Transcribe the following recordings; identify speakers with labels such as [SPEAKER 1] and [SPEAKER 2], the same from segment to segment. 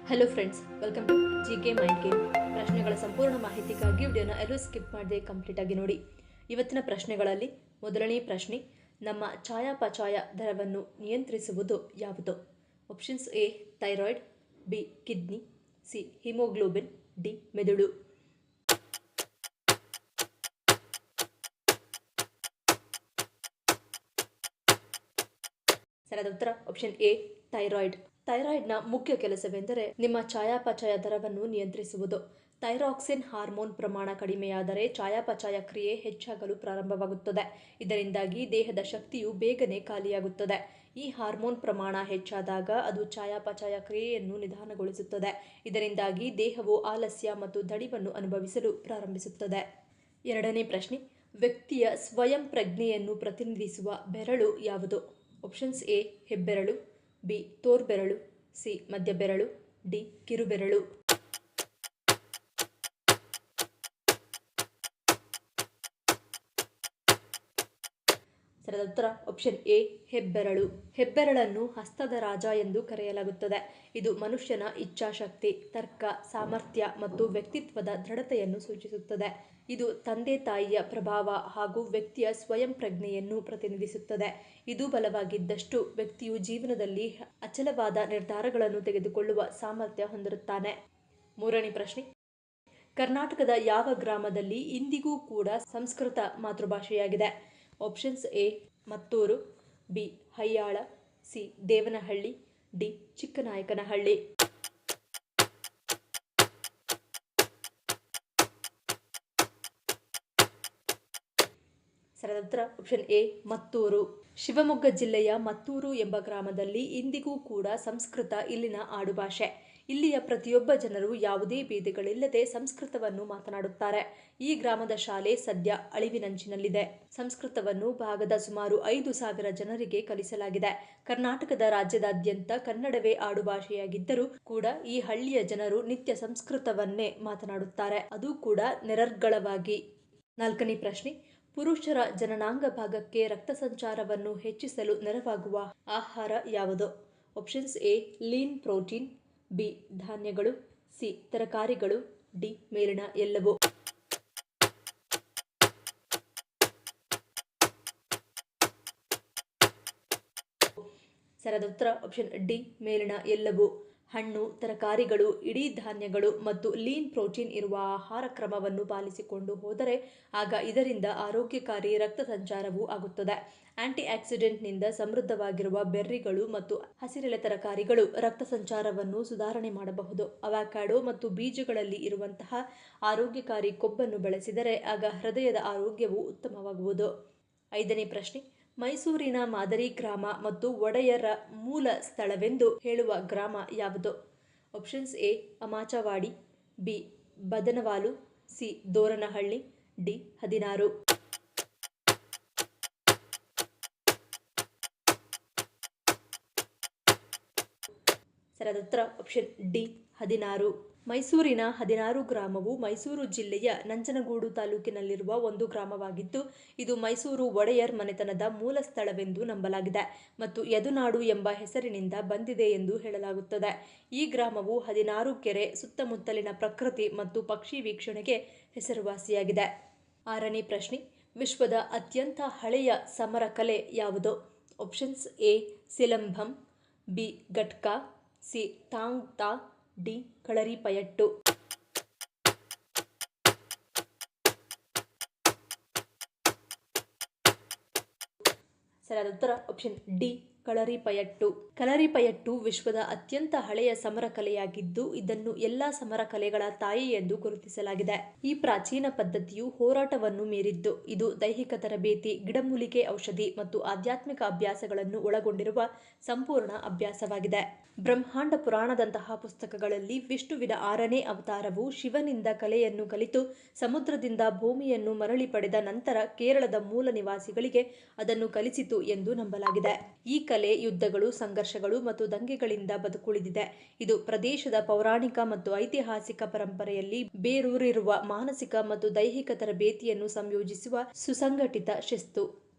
[SPEAKER 1] Hello friends, welcome to GK mind game. ಪ್ರಶ್ನೆಗಳ ಸಂಪೂರ್ಣ ಮಾಹಿತಿಗಾಗಿ ವಿಡಿಯೋನ ಎಲ್ಲೂ ಸ್ಕಿಪ್ ಮಾಡದೆ ಕಂಪ್ಲೀಟ್ ಆಗಿ ನೋಡಿ. ಇವತ್ತಿನ ಪ್ರಶ್ನೆಗಳಲ್ಲಿ ಮೊದಲನೇ ಪ್ರಶ್ನೆ, ನಮ್ಮ ಚಯಾಪಚಯ ದರವನ್ನು ನಿಯಂತ್ರಿಸುವುದು ಯಾವುದು? Options A thyroid, B kidney, C haemoglobin, D ಮೆದುಳು. ಸರಿಯಾದ ಉತ್ತರ ಆಪ್ಷನ್ ಎ ಥೈರಾಯ್ಡ್. ಥೈರಾಯ್ಡ್ನ ಮುಖ್ಯ ಕೆಲಸವೆಂದರೆ ನಿಮ್ಮ ಚಯಾಪಚಯ ದರವನ್ನು ನಿಯಂತ್ರಿಸುವುದು. ಥೈರಾಕ್ಸಿನ್ ಹಾರ್ಮೋನ್ ಪ್ರಮಾಣ ಕಡಿಮೆಯಾದರೆ ಚಯಾಪಚಯ ಕ್ರಿಯೆ ಹೆಚ್ಚಾಗಲು ಪ್ರಾರಂಭವಾಗುತ್ತದೆ. ಇದರಿಂದಾಗಿ ದೇಹದ ಶಕ್ತಿಯು ಬೇಗನೆ ಖಾಲಿಯಾಗುತ್ತದೆ. ಈ ಹಾರ್ಮೋನ್ ಪ್ರಮಾಣ ಹೆಚ್ಚಾದಾಗ ಅದು ಚಯಾಪಚಯ ಕ್ರಿಯೆಯನ್ನು ನಿಧಾನಗೊಳಿಸುತ್ತದೆ. ಇದರಿಂದಾಗಿ ದೇಹವು ಆಲಸ್ಯ ಮತ್ತು ದಣಿವನ್ನು ಅನುಭವಿಸಲು ಪ್ರಾರಂಭಿಸುತ್ತದೆ. ಎರಡನೇ ಪ್ರಶ್ನೆ, ವ್ಯಕ್ತಿಯ ಸ್ವಯಂ ಪ್ರಜ್ಞೆಯನ್ನು ಪ್ರತಿನಿಧಿಸುವ ಬೆರಳು ಯಾವುದು? ಆಪ್ಷನ್ಸ್ ಎ ಹೆಬ್ಬೆರಳು, ಬಿ ತೋರ್ಬೆರಳು, ಸಿ ಮಧ್ಯಬೆರಳು, ಡಿ ಕಿರುಬೆರಳು. ಸರಿಯಾದ ಉತ್ತರ ಆಪ್ಷನ್ ಎ ಹೆಬ್ಬೆರಳು. ಹೆಬ್ಬೆರಳನ್ನು ಹಸ್ತದ ರಾಜ ಎಂದು ಕರೆಯಲಾಗುತ್ತದೆ. ಇದು ಮನುಷ್ಯನ ಇಚ್ಛಾಶಕ್ತಿ, ತರ್ಕ, ಸಾಮರ್ಥ್ಯ ಮತ್ತು ವ್ಯಕ್ತಿತ್ವದ ದೃಢತೆಯನ್ನು ಸೂಚಿಸುತ್ತದೆ. ಇದು ತಂದೆ ತಾಯಿಯ ಪ್ರಭಾವ ಹಾಗೂ ವ್ಯಕ್ತಿಯ ಸ್ವಯಂ ಪ್ರಜ್ಞೆಯನ್ನು ಪ್ರತಿನಿಧಿಸುತ್ತದೆ. ಇದು ಬಲವಾಗಿದ್ದಷ್ಟು ವ್ಯಕ್ತಿಯು ಜೀವನದಲ್ಲಿ ಅಚಲವಾದ ನಿರ್ಧಾರಗಳನ್ನು ತೆಗೆದುಕೊಳ್ಳುವ ಸಾಮರ್ಥ್ಯ ಹೊಂದಿರುತ್ತಾನೆ. ಮೂರನೇ ಪ್ರಶ್ನೆ, ಕರ್ನಾಟಕದ ಯಾವ ಗ್ರಾಮದಲ್ಲಿ ಇಂದಿಗೂ ಕೂಡ ಸಂಸ್ಕೃತ ಮಾತೃಭಾಷೆಯಾಗಿದೆ? Options A Mattur, B Hayyal, C Devanahalli, D Chikkanayakanahalli. ಸರಿಯಾದ ಉತ್ತರ ಆಪ್ಷನ್ ಎ ಮತ್ತೂರು. ಶಿವಮೊಗ್ಗ ಜಿಲ್ಲೆಯ ಮತ್ತೂರು ಎಂಬ ಗ್ರಾಮದಲ್ಲಿ ಇಂದಿಗೂ ಕೂಡ ಸಂಸ್ಕೃತ ಇಲ್ಲಿನ ಆಡುಭಾಷೆ. ಇಲ್ಲಿಯ ಪ್ರತಿಯೊಬ್ಬ ಜನರು ಯಾವುದೇ ಭೇದಗಳಿಲ್ಲದೆ ಸಂಸ್ಕೃತವನ್ನು ಮಾತನಾಡುತ್ತಾರೆ. ಈ ಗ್ರಾಮದ ಶಾಲೆ ಸದ್ಯ ಅಳಿವಿನಂಚಿನಲ್ಲಿದೆ. ಸಂಸ್ಕೃತವನ್ನು ಭಾಗದ ಸುಮಾರು 5,000 ಜನರಿಗೆ ಕಲಿಸಲಾಗಿದೆ. ಕರ್ನಾಟಕದ ರಾಜ್ಯದಾದ್ಯಂತ ಕನ್ನಡವೇ ಆಡುಭಾಷೆಯಾಗಿದ್ದರೂ ಕೂಡ ಈ ಹಳ್ಳಿಯ ಜನರು ನಿತ್ಯ ಸಂಸ್ಕೃತವನ್ನೇ ಮಾತನಾಡುತ್ತಾರೆ, ಅದು ಕೂಡ ನಿರರ್ಗಳವಾಗಿ. ನಾಲ್ಕನೇ ಪ್ರಶ್ನೆ, ಪುರುಷರ ಜನನಾಂಗ ಭಾಗಕ್ಕೆ ರಕ್ತ ಸಂಚಾರವನ್ನು ಹೆಚ್ಚಿಸಲು ನೆರವಾಗುವ ಆಹಾರ ಯಾವುದು? Options A lean protein, B ಧಾನ್ಯಗಳು, ಸಿ ತರಕಾರಿಗಳು, ಡಿ ಮೇಲಿನ ಎಲ್ಲವೂ. ಸರಿಯಾದ ಉತ್ತರ ಆಪ್ಷನ್ ಡಿ ಮೇಲಿನ ಎಲ್ಲವೂ. ಹಣ್ಣು, ತರಕಾರಿಗಳು, ಇಡೀ ಧಾನ್ಯಗಳು ಮತ್ತು ಲೀನ್ ಪ್ರೋಟೀನ್ ಇರುವ ಆಹಾರ ಕ್ರಮವನ್ನು ಪಾಲಿಸಿಕೊಂಡು ಹೋದರೆ ಆಗ ಇದರಿಂದ ಆರೋಗ್ಯಕಾರಿ ರಕ್ತ ಸಂಚಾರವೂ ಆಗುತ್ತದೆ. ಆಂಟಿ ಆಕ್ಸಿಡೆಂಟ್ನಿಂದ ಸಮೃದ್ಧವಾಗಿರುವ ಬೆರ್ರಿಗಳು ಮತ್ತು ಹಸಿರೆಲೆ ತರಕಾರಿಗಳು ರಕ್ತ ಸಂಚಾರವನ್ನು ಸುಧಾರಣೆ ಮಾಡಬಹುದು. ಅವಕಾಡೋ ಮತ್ತು ಬೀಜಗಳಲ್ಲಿ ಇರುವಂತಹ ಆರೋಗ್ಯಕಾರಿ ಕೊಬ್ಬನ್ನು ಬಳಸಿದರೆ ಆಗ ಹೃದಯದ ಆರೋಗ್ಯವು ಉತ್ತಮವಾಗುವುದು. ಐದನೇ ಪ್ರಶ್ನೆ, ಮೈಸೂರಿನ ಮಾದರಿ ಗ್ರಾಮ ಮತ್ತು ಒಡೆಯರ ಮೂಲ ಸ್ಥಳವೆಂದು ಹೇಳುವ ಗ್ರಾಮ ಯಾವುದು? Options A Amachavadi, B Badanavalu, C Doranahalli, D 16. ಸರಿಯಾದ ಉತ್ತರ ಆಪ್ಷನ್ ಡಿ 16. ಮೈಸೂರಿನ 16 ಗ್ರಾಮವು ಮೈಸೂರು ಜಿಲ್ಲೆಯ ನಂಜನಗೂಡು ತಾಲೂಕಿನಲ್ಲಿರುವ ಒಂದು ಗ್ರಾಮವಾಗಿದ್ದು ಇದು ಮೈಸೂರು ಒಡೆಯರ್ ಮನೆತನದ ಮೂಲ ಸ್ಥಳವೆಂದು ನಂಬಲಾಗಿದೆ ಮತ್ತು ಯದುನಾಡು ಎಂಬ ಹೆಸರಿನಿಂದ ಬಂದಿದೆ ಎಂದು ಹೇಳಲಾಗುತ್ತದೆ. ಈ ಗ್ರಾಮವು 16 ಕೆರೆ, ಸುತ್ತಮುತ್ತಲಿನ ಪ್ರಕೃತಿ ಮತ್ತು ಪಕ್ಷಿ ವೀಕ್ಷಣೆಗೆ ಹೆಸರುವಾಸಿಯಾಗಿದೆ. ಆರನೇ ಪ್ರಶ್ನೆ, ವಿಶ್ವದ ಅತ್ಯಂತ ಹಳೆಯ ಸಮರ ಕಲೆ ಯಾವುದು? Options A silambam, B gatka, C thang ta, D Kalaripayattu. ಸರಿಯಾದ ಉತ್ತರ ಆಪ್ಷನ್ ಡಿ ಕಳರಿಪಯಟ್ಟು. ಕಳರಿಪಯಟ್ಟು ವಿಶ್ವದ ಅತ್ಯಂತ ಹಳೆಯ ಸಮರ ಕಲೆಯಾಗಿದ್ದು ಇದನ್ನು ಎಲ್ಲಾ ಸಮರ ಕಲೆಗಳ ತಾಯಿ ಎಂದು ಗುರುತಿಸಲಾಗಿದೆ. ಈ ಪ್ರಾಚೀನ ಪದ್ಧತಿಯು ಹೋರಾಟವನ್ನು ಮೀರಿದ್ದು ಇದು ದೈಹಿಕ ತರಬೇತಿ, ಗಿಡಮೂಲಿಕೆ ಔಷಧಿ ಮತ್ತು ಆಧ್ಯಾತ್ಮಿಕ ಅಭ್ಯಾಸಗಳನ್ನು ಒಳಗೊಂಡಿರುವ ಸಂಪೂರ್ಣ ಅಭ್ಯಾಸವಾಗಿದೆ. ಬ್ರಹ್ಮಾಂಡ ಪುರಾಣದಂತಹ ಪುಸ್ತಕಗಳಲ್ಲಿ ವಿಷ್ಣುವಿನ 6ನೇ ಅವತಾರವು ಶಿವನಿಂದ ಕಲೆಯನ್ನು ಕಲಿತು ಸಮುದ್ರದಿಂದ ಭೂಮಿಯನ್ನು ಮರಳಿ ಪಡೆದ ನಂತರ ಕೇರಳದ ಮೂಲ ನಿವಾಸಿಗಳಿಗೆ ಅದನ್ನು ಕಲಿಸಿತು ಎಂದು ನಂಬಲಾಗಿದೆ. ಈ ಕಲೆ ಯುದ್ಧಗಳು, ಸಂಘರ್ಷಗಳು ಮತ್ತು ದಂಗೆಗಳಿಂದ ಬದುಕುಳಿದಿದೆ. ಇದು ಪ್ರದೇಶದ ಪೌರಾಣಿಕ ಮತ್ತು ಐತಿಹಾಸಿಕ ಪರಂಪರೆಯಲ್ಲಿ ಬೇರೂರಿರುವ ಮಾನಸಿಕ ಮತ್ತು ದೈಹಿಕ ತರಬೇತಿಯನ್ನು ಸಂಯೋಜಿಸುವ ಸುಸಂಘಟಿತ ಶಿಸ್ತು.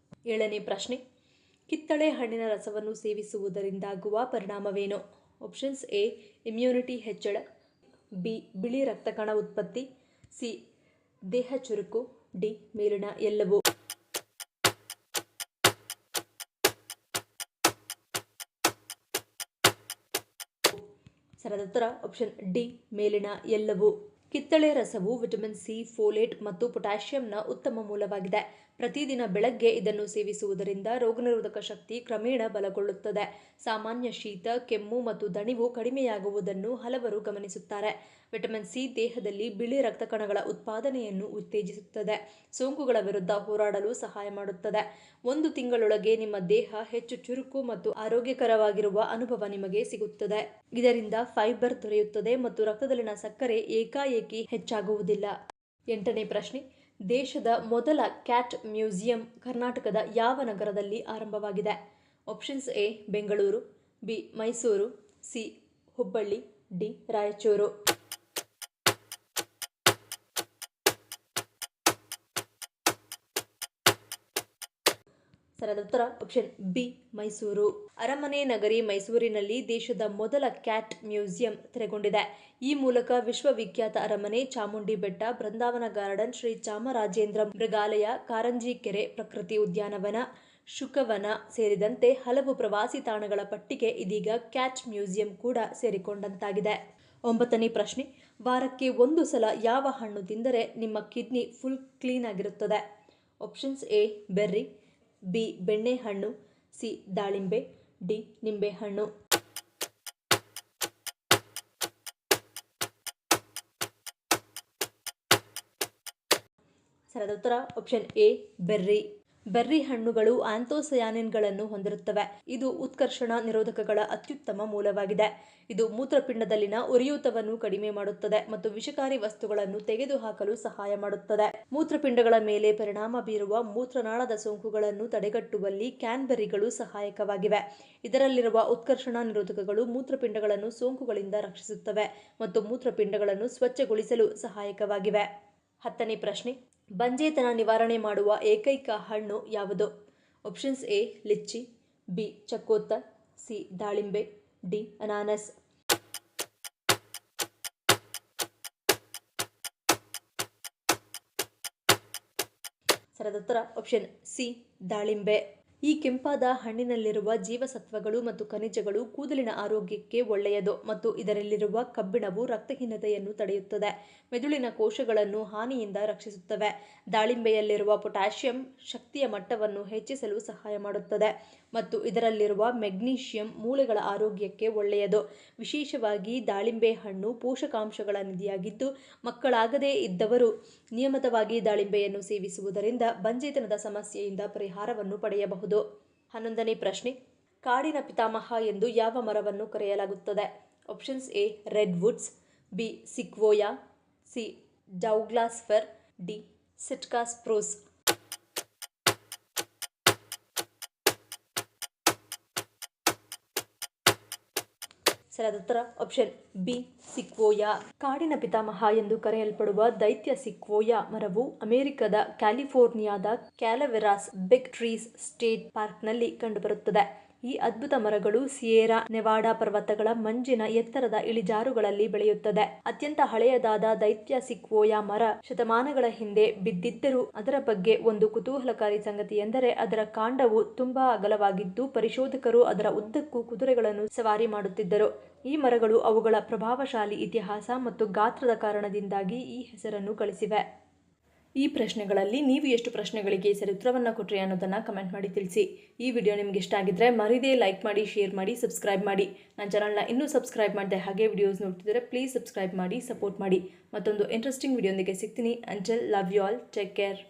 [SPEAKER 1] ಏಳನೇ ಪ್ರಶ್ನೆ, ಕಿತ್ತಳೆ ಹಣ್ಣಿನ ರಸವನ್ನು ಸೇವಿಸುವುದರಿಂದಾಗುವ ಪರಿಣಾಮವೇನು? ಆಪ್ಷನ್ಸ್ ಎ ಇಮ್ಯುನಿಟಿ ಹೆಚ್ಚಳ, ಬಿ ಬಿಳಿ ರಕ್ತ ಕಣ ಉತ್ಪತ್ತಿ, ಸಿ ದೇಹ ಚುರುಕು, ಡಿ ಮೇಲಿನ ಎಲ್ಲವೂ. ಸರಿಯಾದ ಉತ್ತರ ಆಪ್ಷನ್ ಡಿ ಮೇಲಿನ ಎಲ್ಲವೂ. ಕಿತ್ತಳೆ ರಸವು ವಿಟಮಿನ್ ಸಿ, ಫೋಲೇಟ್ ಮತ್ತು ಪೊಟ್ಯಾಷಿಯಂನ ಉತ್ತಮ ಮೂಲವಾಗಿದೆ. ಪ್ರತಿದಿನ ಬೆಳಗ್ಗೆ ಇದನ್ನು ಸೇವಿಸುವುದರಿಂದ ರೋಗನಿರೋಧಕ ಶಕ್ತಿ ಕ್ರಮೇಣ ಬಲಗೊಳ್ಳುತ್ತದೆ. ಸಾಮಾನ್ಯ ಶೀತ, ಕೆಮ್ಮು ಮತ್ತು ದಣಿವು ಕಡಿಮೆಯಾಗುವುದನ್ನು ಹಲವರು ಗಮನಿಸುತ್ತಾರೆ. ವಿಟಮಿನ್ ಸಿ ದೇಹದಲ್ಲಿ ಬಿಳಿ ರಕ್ತ ಕಣಗಳ ಉತ್ಪಾದನೆಯನ್ನು ಉತ್ತೇಜಿಸುತ್ತದೆ. ಸೋಂಕುಗಳ ವಿರುದ್ಧ ಹೋರಾಡಲು ಸಹಾಯ ಮಾಡುತ್ತದೆ. 1 ತಿಂಗಳೊಳಗೆ ನಿಮ್ಮ ದೇಹ ಹೆಚ್ಚು ಚುರುಕು ಮತ್ತು ಆರೋಗ್ಯಕರವಾಗಿರುವ ಅನುಭವ ನಿಮಗೆ ಸಿಗುತ್ತದೆ. ಇದರಿಂದ ಫೈಬರ್ ದೊರೆಯುತ್ತದೆ ಮತ್ತು ರಕ್ತದಲ್ಲಿನ ಸಕ್ಕರೆ ಏಕಾಏಕಿ ಹೆಚ್ಚಾಗುವುದಿಲ್ಲ. 8ನೇ ಪ್ರಶ್ನೆ. ದೇಶದ ಮೊದಲ ಕ್ಯಾಟ್ ಮ್ಯೂಸಿಯಂ ಕರ್ನಾಟಕದ ಯಾವ ನಗರದಲ್ಲಿ ಆರಂಭವಾಗಿದೆ? Options A Bengaluru, B Mysuru, C Hubballi, D Raichur. ಸರಿಯಾದ ಉತ್ತರ ಆಪ್ಷನ್ ಬಿ ಮೈಸೂರು. ಅರಮನೆ ನಗರಿ ಮೈಸೂರಿನಲ್ಲಿ ದೇಶದ ಮೊದಲ ಕ್ಯಾಟ್ ಮ್ಯೂಸಿಯಂ ತೆರೆಗೊಂಡಿದೆ. ಈ ಮೂಲಕ ವಿಶ್ವವಿಖ್ಯಾತ ಅರಮನೆ, ಚಾಮುಂಡಿ ಬೆಟ್ಟ, ಬೃಂದಾವನ ಗಾರ್ಡನ್, ಶ್ರೀ ಚಾಮರಾಜೇಂದ್ರ ಮೃಗಾಲಯ, ಕಾರಂಜಿ ಕೆರೆ ಪ್ರಕೃತಿ ಉದ್ಯಾನವನ, ಶುಕವನ ಸೇರಿದಂತೆ ಹಲವು ಪ್ರವಾಸಿ ತಾಣಗಳ ಪಟ್ಟಿಗೆ ಇದೀಗ ಕ್ಯಾಟ್ ಮ್ಯೂಸಿಯಂ ಕೂಡ ಸೇರಿಕೊಂಡಂತಾಗಿದೆ. 9ನೇ ಪ್ರಶ್ನೆ. ವಾರಕ್ಕೆ 1 ಸಲ ಯಾವ ಹಣ್ಣು ತಿಂದರೆ ನಿಮ್ಮ ಕಿಡ್ನಿ ಫುಲ್ ಕ್ಲೀನ್ ಆಗಿರುತ್ತದೆ? ಆಪ್ಷನ್ಸ್ ಎ ಬೆರ್ರಿ, ಬಿ ಬೆಣ್ಣೆಹಣ್ಣು, ಸಿ ದಾಳಿಂಬೆ, ಡಿ ನಿಂಬೆಹಣ್ಣು. ಸರಿಯಾದ ಉತ್ತರ ಆಪ್ಷನ್ ಎ ಬೆರ್ರಿ. ಬೆರ್ರಿ ಹಣ್ಣುಗಳು ಆಂಥೋಸಯಾನಿನ್ಗಳನ್ನು ಹೊಂದಿರುತ್ತವೆ. ಇದು ಉತ್ಕರ್ಷಣ ನಿರೋಧಕಗಳ ಅತ್ಯುತ್ತಮ ಮೂಲವಾಗಿದೆ. ಇದು ಮೂತ್ರಪಿಂಡದಲ್ಲಿನ ಉರಿಯೂತವನ್ನು ಕಡಿಮೆ ಮಾಡುತ್ತದೆ ಮತ್ತು ವಿಷಕಾರಿ ವಸ್ತುಗಳನ್ನು ತೆಗೆದುಹಾಕಲು ಸಹಾಯ ಮಾಡುತ್ತದೆ. ಮೂತ್ರಪಿಂಡಗಳ ಮೇಲೆ ಪರಿಣಾಮ ಬೀರುವ ಮೂತ್ರನಾಳದ ಸೋಂಕುಗಳನ್ನು ತಡೆಗಟ್ಟುವಲ್ಲಿ ಕ್ಯಾನ್ಬೆರ್ರಿಗಳು ಸಹಾಯಕವಾಗಿವೆ. ಇದರಲ್ಲಿರುವ ಉತ್ಕರ್ಷಣ ನಿರೋಧಕಗಳು ಮೂತ್ರಪಿಂಡಗಳನ್ನು ಸೋಂಕುಗಳಿಂದ ರಕ್ಷಿಸುತ್ತವೆ ಮತ್ತು ಮೂತ್ರಪಿಂಡಗಳನ್ನು ಸ್ವಚ್ಛಗೊಳಿಸಲು ಸಹಾಯಕವಾಗಿವೆ. 10ನೇ ಪ್ರಶ್ನೆ. ಬಂಜೆತನ ನಿವಾರಣೆ ಮಾಡುವ ಏಕೈಕ ಹಣ್ಣು ಯಾವುದು? ಆಪ್ಷನ್ಸ್ ಎ ಲಿಚ್ಚಿ, ಬಿ ಚಕೋತ, ಸಿ ದಾಳಿಂಬೆ, ಡಿ ಅನಾನಸ್. ಸರಿಯಾದ ಉತ್ತರ ಆಪ್ಷನ್ ಸಿ ದಾಳಿಂಬೆ. ಈ ಕೆಂಪಾದ ಹಣ್ಣಿನಲ್ಲಿರುವ ಜೀವಸತ್ವಗಳು ಮತ್ತು ಖನಿಜಗಳು ಕೂದಲಿನ ಆರೋಗ್ಯಕ್ಕೆ ಒಳ್ಳೆಯದು ಮತ್ತು ಇದರಲ್ಲಿರುವ ಕಬ್ಬಿಣವು ರಕ್ತಹೀನತೆಯನ್ನು ತಡೆಯುತ್ತದೆ. ಮೆದುಳಿನ ಕೋಶಗಳನ್ನು ಹಾನಿಯಿಂದ ರಕ್ಷಿಸುತ್ತವೆ. ದಾಳಿಂಬೆಯಲ್ಲಿರುವ ಪೊಟ್ಯಾಷಿಯಂ ಶಕ್ತಿಯ ಮಟ್ಟವನ್ನು ಹೆಚ್ಚಿಸಲು ಸಹಾಯ ಮಾಡುತ್ತದೆ ಮತ್ತು ಇದರಲ್ಲಿರುವ ಮೆಗ್ನೀಷಿಯಂ ಮೂಳೆಗಳ ಆರೋಗ್ಯಕ್ಕೆ ಒಳ್ಳೆಯದು. ವಿಶೇಷವಾಗಿ ದಾಳಿಂಬೆ ಹಣ್ಣು ಪೋಷಕಾಂಶಗಳ ನಿಧಿಯಾಗಿದ್ದು, ಮಕ್ಕಳಾಗದೇ ಇದ್ದವರು ನಿಯಮಿತವಾಗಿ ದಾಳಿಂಬೆಯನ್ನು ಸೇವಿಸುವುದರಿಂದ ಬಂಜೆತನದ ಸಮಸ್ಯೆಯಿಂದ ಪರಿಹಾರವನ್ನು ಪಡೆಯಬಹುದು. 11ನೇ ಪ್ರಶ್ನೆ. ಕಾಡಿನ ಪಿತಾಮಹ ಎಂದು ಯಾವ ಮರವನ್ನು ಕರೆಯಲಾಗುತ್ತದೆ? Options A redwoods, B sequoia, C Douglas fir, D Sitka spruce. ಸರಿಯಾದ ಉತ್ತರ ಆಪ್ಷನ್ ಬಿ ಸಿಕ್ವೋಯಾ. ಕಾಡಿನ ಪಿತಾಮಹ ಎಂದು ಕರೆಯಲ್ಪಡುವ ದೈತ್ಯ ಸಿಕ್ವೋಯಾ ಮರವು ಅಮೆರಿಕದ ಕ್ಯಾಲಿಫೋರ್ನಿಯಾದ ಕ್ಯಾಲವೆರಾಸ್ ಬಿಗ್ ಟ್ರೀಸ್ ಸ್ಟೇಟ್ ಪಾರ್ಕ್ನಲ್ಲಿ ಕಂಡುಬರುತ್ತದೆ. ಈ ಅದ್ಭುತ ಮರಗಳು ಸಿಯೇರಾ ನೆವಾಡಾ ಪರ್ವತಗಳ ಮಂಜಿನ ಎತ್ತರದ ಇಳಿಜಾರುಗಳಲ್ಲಿ ಬೆಳೆಯುತ್ತದೆ. ಅತ್ಯಂತ ಹಳೆಯದಾದ ದೈತ್ಯ ಸಿಕ್ವೋಯಾ ಮರ ಶತಮಾನಗಳ ಹಿಂದೆ ಬಿದ್ದಿದ್ದರೂ ಅದರ ಬಗ್ಗೆ ಒಂದು ಕುತೂಹಲಕಾರಿ ಸಂಗತಿಯೆಂದರೆ ಅದರ ಕಾಂಡವು ತುಂಬಾ ಅಗಲವಾಗಿದ್ದು ಪರಿಶೋಧಕರು ಅದರ ಉದ್ದಕ್ಕೂ ಕುದುರೆಗಳನ್ನು ಸವಾರಿ ಮಾಡುತ್ತಿದ್ದರು. ಈ ಮರಗಳು ಅವುಗಳ ಪ್ರಭಾವಶಾಲಿ ಇತಿಹಾಸ ಮತ್ತು ಗಾತ್ರದ ಕಾರಣದಿಂದಾಗಿ ಈ ಹೆಸರನ್ನು ಗಳಿಸಿವೆ. ಈ ಪ್ರಶ್ನೆಗಳಲ್ಲಿ ನೀವು ಎಷ್ಟು ಪ್ರಶ್ನೆಗಳಿಗೆ ಸರಿ ಉತ್ತರವನ್ನು ಕೊಟ್ರಿ ಅನ್ನೋದನ್ನು ಕಮೆಂಟ್ ಮಾಡಿ ತಿಳಿಸಿ. ಈ ವಿಡಿಯೋ ನಿಮ್ಗೆ ಇಷ್ಟ ಆಗಿದ್ರೆ ಮರಿದೇ ಲೈಕ್ ಮಾಡಿ, ಶೇರ್ ಮಾಡಿ, ಸಬ್ಸ್ಕ್ರೈಬ್ ಮಾಡಿ. ನನ್ನ ಚಾನಲ್ನ ಇನ್ನೂ ಸಬ್ಸ್ಕ್ರೈಬ್ ಮಾಡಿದೆ ಹಾಗೆ ವಿಡಿಯೋಸ್ ನೋಡ್ತಿದ್ರೆ ಪ್ಲೀಸ್ ಸಬ್ಸ್ಕ್ರೈಬ್ ಮಾಡಿ, ಸಪೋರ್ಟ್ ಮಾಡಿ. ಮತ್ತೊಂದು ಇಂಟ್ರೆಸ್ಟಿಂಗ್ ವಿಡಿಯೋದೊಂದಿಗೆ ಸಿಗ್ತೀನಿ. Until love you all, take care.